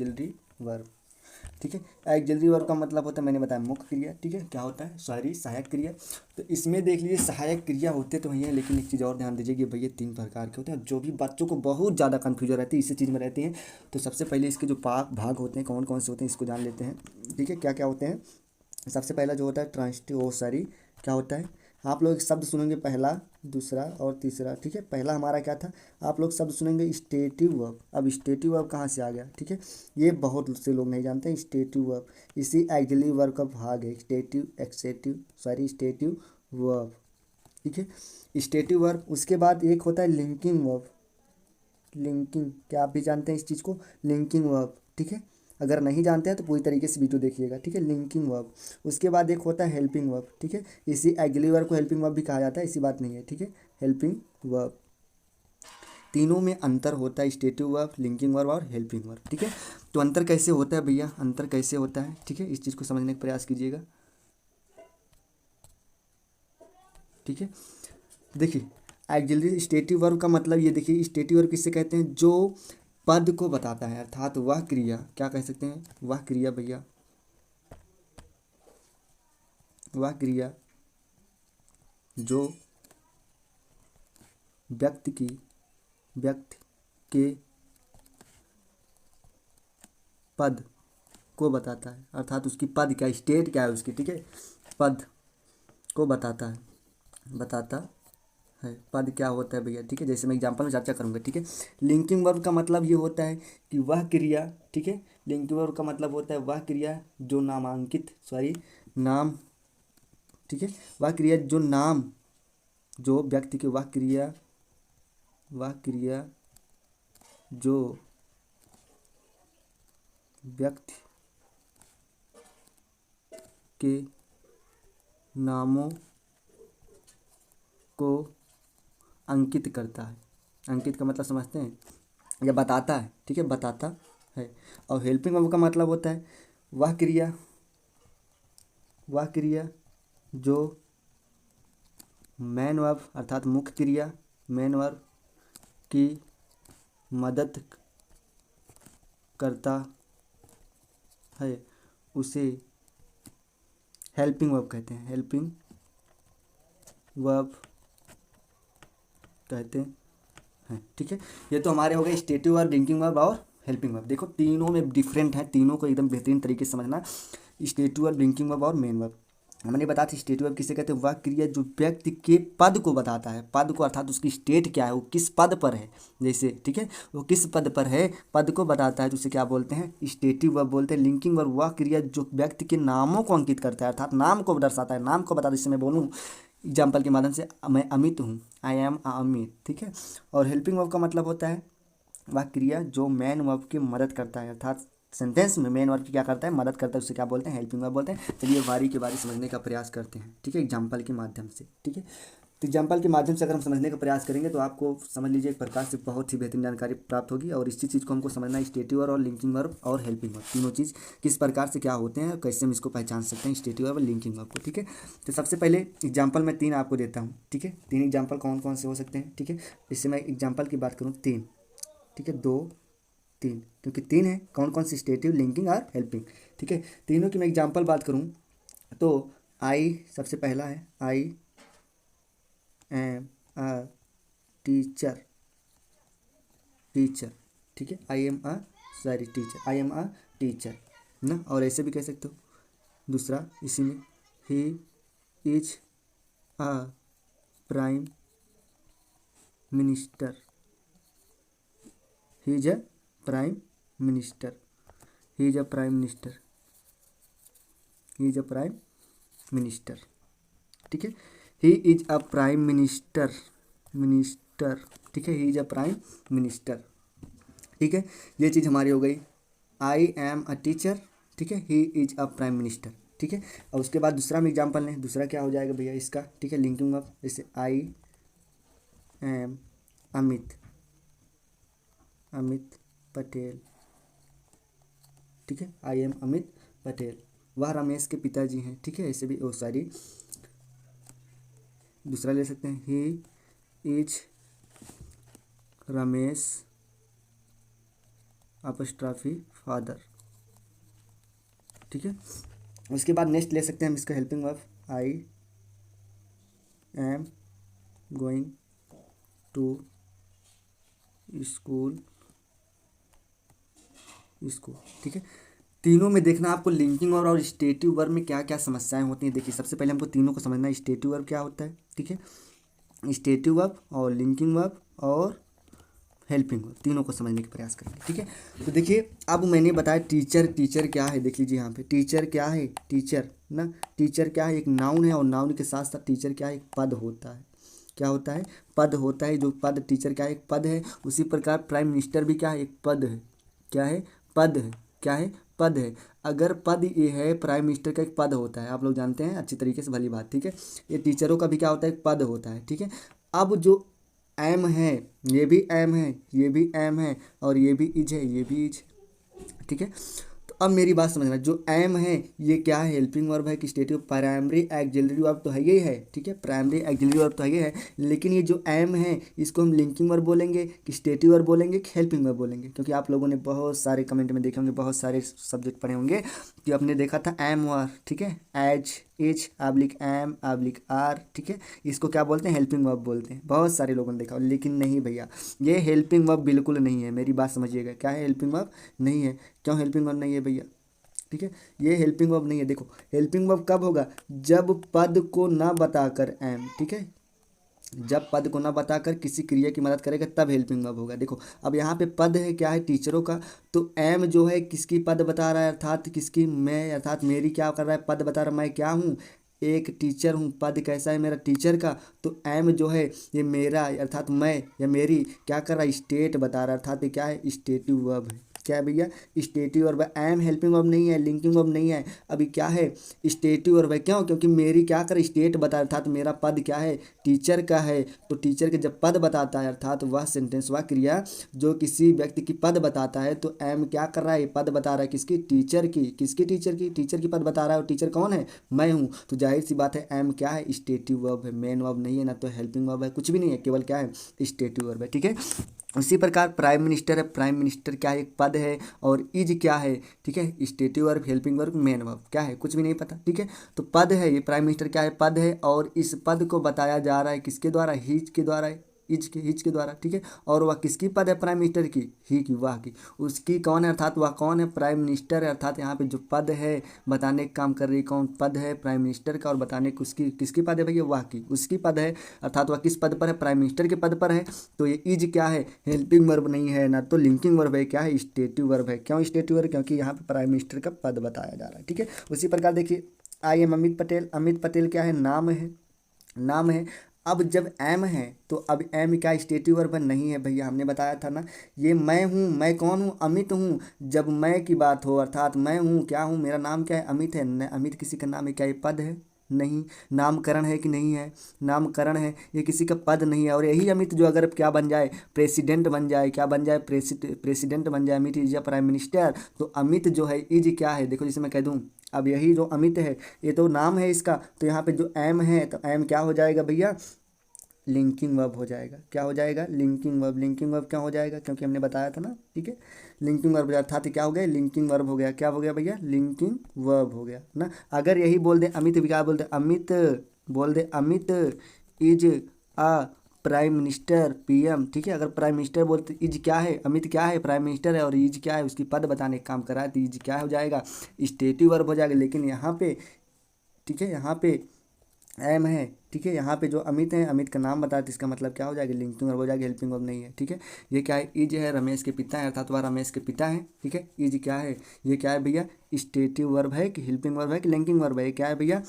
Axillary verb. ठीक है, axillary verb का मतलब होता है, मैंने बताया मुख्य क्रिया। ठीक है, क्या होता है, सॉरी, सहायक क्रिया। तो इसमें देख लीजिए सहायक क्रिया होते तो वही है, लेकिन एक चीज़ और ध्यान दीजिए कि भैया 3 प्रकार के होते हैं, जो भी बच्चों को बहुत ज़्यादा कन्फ्यूजन रहती है इसी चीज़ में रहती है। तो सबसे पहले इसके जो भाग होते हैं कौन कौन से होते हैं इसको जान लेते हैं। ठीक है, क्या क्या होते हैं। सबसे पहला जो होता है ट्रांसिटिव, ओ सॉरी, क्या होता है, आप लोग शब्द सुनेंगे पहला, दूसरा और तीसरा। ठीक है, पहला हमारा क्या था, आप लोग शब्द सुनेंगे स्टेटिव वर्ब। अब स्टेटिव वर्ब कहाँ से आ गया, ठीक है, ये बहुत से लोग नहीं जानते हैं। स्टेटिव वर्ब इसी एक्सिलरी वर्ब का भाग है, स्टेटिव वर्ब। ठीक है, स्टेटिव वर्ब। उसके बाद एक होता है लिंकिंग वर्ब। लिंकिंग, क्या आप भी जानते हैं इस चीज़ को, लिंकिंग वर्ब। ठीक है, अगर नहीं जानते हैं तो पूरी तरीके से वीडियो देखिएगा। ठीक है, लिंकिंग वर्ब। उसके बाद एक होता है हेल्पिंग वर्ब। ठीक है, इसी एक्सिलरी वर्ब को हेल्पिंग वर्ब भी कहा जाता है, ऐसी बात नहीं है। ठीक है, हेल्पिंग वर्ब। तीनों में अंतर होता है, स्टेटिव वर्ब, लिंकिंग वर्ब और हेल्पिंग वर्ब। ठीक है, तो अंतर कैसे होता है भैया, अंतर कैसे होता है, ठीक है, इस चीज़ को समझने का प्रयास कीजिएगा। ठीक है, देखिए एक्सिलरी स्टेटिव वर्ब का मतलब ये देखिए, स्टेटिव वर्ब किससे कहते हैं, जो पद को बताता है, अर्थात वह क्रिया, क्या कह सकते हैं, वह क्रिया भैया, वह क्रिया जो व्यक्ति के पद को बताता है, अर्थात उसकी पद क्या, स्टेट क्या है उसकी। ठीक है, पद को बताता है पद क्या होता है भैया। ठीक है, जैसे मैं एग्जांपल में चर्चा करूंगा। ठीक है, लिंकिंग वर्ब का मतलब ये होता है कि वह क्रिया, ठीक है, लिंकिंग वर्ब का मतलब होता है वह क्रिया जो नामांकित, सॉरी, नाम, ठीक है, वह क्रिया जो नाम, जो व्यक्ति के, वह क्रिया जो व्यक्ति के नामों को अंकित करता है। अंकित का मतलब समझते हैं, या बताता है। ठीक है, बताता है। और हेल्पिंग वर्ब का मतलब होता है वह क्रिया जो मेन वर्ब, अर्थात मुख्य क्रिया, मेन वर्ब की मदद करता है, उसे हेल्पिंग वर्ब कहते हैं। हेल्पिंग वर्ब कहते हैं। ठीक है, ये तो हमारे हो गए स्टेटिव वर्ब, लिंकिंग वर्ब और हेल्पिंग वर्ब। देखो तीनों में डिफरेंट है, तीनों को एकदम बेहतरीन तरीके से समझना। स्टेटिव वर्ब, लिंकिंग वर्ब और मेन वर्ब। हमने बताया था स्टेटिव वर्ब किसे कहते हैं, वह क्रिया जो व्यक्ति के पद को बताता है, पद को, अर्थात उसकी स्टेट क्या है, वो किस पद पर है, जैसे, ठीक है, वो किस पद पर है, पद को बताता है, तो उसे क्या बोलते हैं, स्टेटिव वर्ब बोलते हैं। लिंकिंग वर्ब वह क्रिया जो व्यक्ति के नामों को अंकित करता है, अर्थात नाम को दर्शाता है, नाम को बताता है। जैसे मैं बोलूँ एग्जाम्पल के माध्यम से, मैं अमित हूँ, आई एम अमित। ठीक है, और हेल्पिंग वर्ब का मतलब होता है वह क्रिया जो मेन वर्ब की मदद करता है, अर्थात सेंटेंस में मेन वर्ब की क्या करता है, मदद करता है, उसे क्या बोलते हैं, हेल्पिंग वर्ब बोलते हैं। चलिए बारी के बारी समझने का प्रयास करते हैं। ठीक है, एग्जाम्पल के माध्यम से। ठीक है, तो एग्जाम्पल के माध्यम से अगर हम समझने का प्रयास करेंगे तो आपको समझ लीजिए एक प्रकार से बहुत ही बेहतरीन जानकारी प्राप्त होगी। और इसी चीज़ को हमको समझना है, स्टेटिव वर्ब और लिंकिंग वर्ब और हेल्पिंग वर्ब, तीनों चीज़ किस प्रकार से क्या होते हैं, कैसे हम इसको पहचान सकते हैं, स्टेटिव वर्ब और लिंकिंग वर्ब को। ठीक है, तो सबसे पहले एग्जाम्पल मैं 3 आपको देता हूँ। ठीक है, 3 एग्जाम्पल कौन कौन से हो सकते हैं। ठीक है, इससे मैं एग्जाम्पल की बात करूँ 3, ठीक है, 2, 3, क्योंकि 3 है, कौन कौन सी, स्टेटिव, लिंकिंग और हेल्पिंग। ठीक है, तीनों की मैं एग्जांपल बात करूं तो आई सबसे पहला है, I am a teacher. Teacher, ठीक है, I am a, sorry, teacher, I am a teacher ना। और ऐसे भी कह सकते हो। दूसरा इसी में, he is a prime minister. He is a prime minister. He is a prime minister. He is a prime minister. ठीक है, he is a prime minister. ठीक है, he is a prime minister. ठीक है, ये चीज़ हमारी हो गई, आई एम अ टीचर। ठीक है, he is a prime minister. ठीक है, और उसके बाद दूसरा हम एग्जाम्पल लें, दूसरा क्या हो जाएगा भैया इसका, ठीक है, लिंकिंग ऑफ, जैसे आई एम अमित, अमित पटेल। ठीक है, आई एम अमित पटेल, वह रमेश के पिताजी हैं। ठीक है, ऐसे भी, ओ सॉरी, दूसरा ले सकते हैं, he is Ramesh apostrophe father, ठीक है। उसके बाद नेक्स्ट ले सकते हैं हम इसका helping verb, I am going to school, school, ठीक है। तीनों में देखना आपको लिंकिंग वर्ब और स्टेटिव वर्ब में क्या क्या समस्याएं होती हैं। देखिए सबसे पहले हमको तीनों को समझना है, स्टेटिव वर्ब क्या होता है, ठीक है। स्टेटिव वर्ब और लिंकिंग वर्ब और हेल्पिंग वर्ब, तीनों को समझने का प्रयास करेंगे, ठीक है। तो देखिए अब मैंने बताया टीचर, टीचर क्या है, देख लीजिए यहाँ पे टीचर क्या है, टीचर ना, टीचर क्या है, एक नाउन है और नाउन के साथ साथ टीचर क्या है, एक पद होता है। क्या होता है, पद होता है। जो पद टीचर क्या है, एक पद है। उसी प्रकार प्राइम मिनिस्टर भी क्या है, एक पद है। क्या है, पद है। क्या है, पद है। अगर पद ये है, प्राइम मिनिस्टर का एक पद होता है, आप लोग जानते हैं अच्छी तरीके से, भली बात, ठीक है। ये टीचरों का भी क्या होता है, एक पद होता है, ठीक है। अब जो एम है, ये भी एम है, ये भी एम है, और ये भी इज है, ये भी इज, ठीक है। तो अब मेरी बात समझना, जो एम है ये क्या है, हेल्पिंग वर्ब है कि स्टेटिव, प्राइमरी एक्सिलरी वर्ब तो है ही है, ठीक है। प्राइमरी एक्सिलरी वर्ब तो है ही है, लेकिन ये जो एम है इसको हम लिंकिंग वर्ब बोलेंगे कि स्टेटिव वर्ब बोलेंगे कि हेल्पिंग वर्ब बोलेंगे। क्योंकि आप लोगों ने बहुत सारे कमेंट में देखे होंगे, बहुत सारे सब्जेक्ट पढ़े होंगे कि आपने देखा था एम वर्ब, ठीक है, as, H, oblique am, oblique are, ठीक है। इसको क्या बोलते हैं, हेल्पिंग वर्ब बोलते हैं। बहुत सारे लोगों ने देखा, लेकिन नहीं भैया, ये हेल्पिंग वर्ब बिल्कुल नहीं है। मेरी बात समझिएगा, क्या है, हेल्पिंग वर्ब नहीं है। क्यों हेल्पिंग वर्ब नहीं है भैया, ठीक है। ये हेल्पिंग वर्ब नहीं है। देखो हेल्पिंग वर्ब कब होगा, जब पद को ना बताकर एम, ठीक है, जब पद को ना बताकर किसी क्रिया की मदद करेगा तब हेल्पिंग वर्ब होगा। देखो अब यहाँ पे पद है, क्या है, टीचरों का, तो एम जो है किसकी पद बता रहा है, अर्थात किसकी, मैं, अर्थात मेरी क्या कर रहा है, पद बता रहा है, मैं क्या हूँ, एक टीचर हूँ। पद कैसा है, मेरा टीचर का, तो एम जो है ये मेरा, अर्थात मैं या मेरी क्या कर रहा है, स्टेट बता रहा है, अर्थात ये क्या है, स्टेटिव वर्ब है। क्या है भैया, stative verb. Am helping verb नहीं है, लिंकिंग वर्ब नहीं है, अभी क्या है, स्टेटिव वर्ब है। क्यों, क्योंकि मेरी क्या कर, स्टेट बता, अर्थात मेरा पद क्या है, टीचर का है। तो टीचर के जब पद बताता है, अर्थात वह सेंटेंस, वह क्रिया जो किसी व्यक्ति की पद बताता है, तो एम क्या कर रहा है, पद बता रहा है किसकी, टीचर की। किसकी, टीचर की, टीचर की पद बता रहा है। और टीचर कौन है, मैं हूँ। तो जाहिर सी बात है एम क्या है, स्टेटिव वर्ब है, मेन वर्ब नहीं है, ना तो हेल्पिंग वर्ब है, कुछ भी नहीं है, केवल क्या है, स्टेटिव वर्ब है, ठीक है। उसी प्रकार प्राइम मिनिस्टर है, प्राइम मिनिस्टर क्या है, एक पद है। और इज क्या है, ठीक है, stative verb, helping verb, main verb क्या है, कुछ भी नहीं पता, ठीक है। तो पद है, ये प्राइम मिनिस्टर क्या है, पद है, और इस पद को बताया जा रहा है किसके द्वारा, हिज के द्वारा, हिज के द्वारा, ठीक है। और वह किसकी पद है, प्राइम मिनिस्टर की, ही की, वह की, उसकी कौन है, अर्थात वह कौन है, प्राइम मिनिस्टर है। अर्थात यहाँ पे जो पद है बताने का काम कर रही है, कौन पद है, प्राइम मिनिस्टर का, और बताने की उसकी किसकी पद है भैया, वह की, उसकी पद है। अर्थात वह किस पद पर है, प्राइम मिनिस्टर के पद पर है। तो ये इज क्या है, हेल्पिंग वर्ब नहीं है, ना तो लिंकिंग वर्ब है, क्या है, स्टेटिव वर्ब है। क्यों स्टेटिव वर्ब, क्योंकि यहाँ पे प्राइम मिनिस्टर का पद बताया जा रहा है, ठीक है। उसी प्रकार देखिए, आई एम अमित पटेल, अमित पटेल क्या है, नाम है, नाम है। अब जब एम है तो अब एम क्या स्टेटिव वर्ब नहीं है भैया, हमने बताया था ना। ये मैं हूँ, मैं कौन हूँ, अमित हूँ। जब मैं की बात हो, अर्थात मैं हूँ, क्या हूँ, मेरा नाम क्या है, अमित है। अमित किसी का नाम है, क्या ये पद है, नहीं। नामकरण है कि नहीं है, नामकरण है, ये किसी का पद नहीं है। और यही अमित जो अगर क्या बन जाए, प्रेसिडेंट बन जाए, क्या बन जाए, प्रेसिडेंट बन जाए, अमित इज या प्राइम मिनिस्टर, तो अमित जो है इज क्या है, देखो जैसे मैं कह दूँ, अब यही जो अमित है ये तो नाम है इसका, तो यहाँ पे जो एम है, तो एम क्या हो जाएगा भैया, लिंकिंग वर्ब हो जाएगा। क्या हो जाएगा, लिंकिंग वर्ब। लिंकिंग वर्ब क्या हो जाएगा, क्योंकि हमने बताया था ना, ठीक है। लिंकिंग वर्ब अर्थात क्या हो गया, लिंकिंग वर्ब हो गया। क्या हो गया भैया, लिंकिंग वर्ब हो गया ना। अगर यही बोल दे अमित, भी क्या बोल दे, अमित बोल दे, Amit is a prime minister, PM, ठीक है। अगर प्राइम मिनिस्टर बोलते, इज क्या है, अमित क्या है, प्राइम मिनिस्टर है, और इज क्या है, उसकी पद बताने का काम कर रहा है, तो इज क्या हो जाएगा, स्टेटिव वर्ब हो जाएगा। लेकिन यहाँ पे, ठीक है, यहाँ पे एम है, ठीक है, यहाँ पे जो अमित है, अमित का नाम बताया, तो इसका मतलब क्या हो जाएगा, लिंकिंग वर्ब हो जाएगा, हेल्पिंग वर्ब नहीं है, ठीक है। ये क्या है, इज है, रमेश के पिता है, अर्थात वह रमेश के पिता है, ठीक है। इज क्या है, ये क्या है भैया, स्टेटिव वर्ब है कि हेल्पिंग वर्ब है कि लिंकिंग वर्ब है, ये क्या है भैया,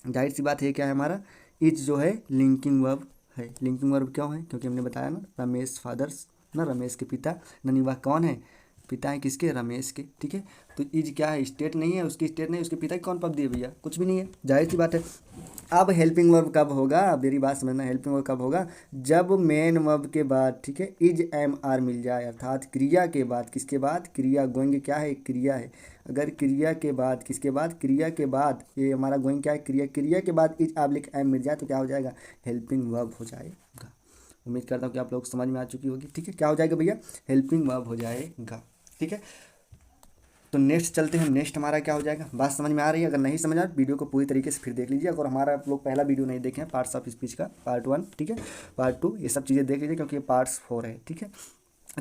जाहिर सी बात है क्या है हमारा, इज जो है लिंकिंग वर्ब है। लिंकिंग वर्ब क्यों है, क्योंकि हमने बताया ना, रमेश फादर्स ना, रमेश के पिता, ननी वह कौन है, पिता है किसके, रमेश के, ठीक है। तो इज क्या है, स्टेट नहीं है, उसकी स्टेट नहीं, उसके पिता की कौन पद दिए भैया, कुछ भी नहीं है, जाहिर सी बात है। अब हेल्पिंग वर्ब कब होगा, मेरी बात समझना, हेल्पिंग वर्ब कब होगा, जब मेन वर्ब के बाद, ठीक है, इज एम आर मिल जाए, अर्थात क्रिया के बाद, किसके बाद, क्रिया, गोइंग क्या है, क्रिया है। अगर क्रिया के बाद, किसके बाद, क्रिया के बाद, ये हमारा गोइंग क्या है, क्रिया, क्रिया के बाद इज आब्लिक एम मिल जाए, तो क्या हो जाएगा, हेल्पिंग वर्ब हो जाएगा। उम्मीद करता हूँ कि आप लोग समझ में आ चुकी होगी, ठीक है। क्या हो जाएगा भैया, हेल्पिंग वर्ब हो जाएगा, ठीक है। तो नेक्स्ट चलते हैं, नेक्स्ट हमारा क्या हो जाएगा, बात समझ में आ रही है? अगर नहीं समझ आ वीडियो को पूरी तरीके से फिर देख लीजिए। अगर हमारा आप लोग पहला वीडियो नहीं देखे हैं पार्ट्स ऑफ स्पीच का पार्ट 1, ठीक है, पार्ट 2, ये सब चीज़ें देख लीजिए क्योंकि ये पार्ट्स 4 है, ठीक है,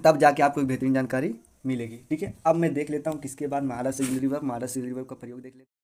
तब जाके आपको एक बेहतरीन जानकारी मिलेगी, ठीक है। अब मैं देख लेता हूँ किसके बाद महारत ऑक्सिलरी वर्ब, महारत ऑक्सिलरी वर्ब का प्रयोग देख लेता हूँ।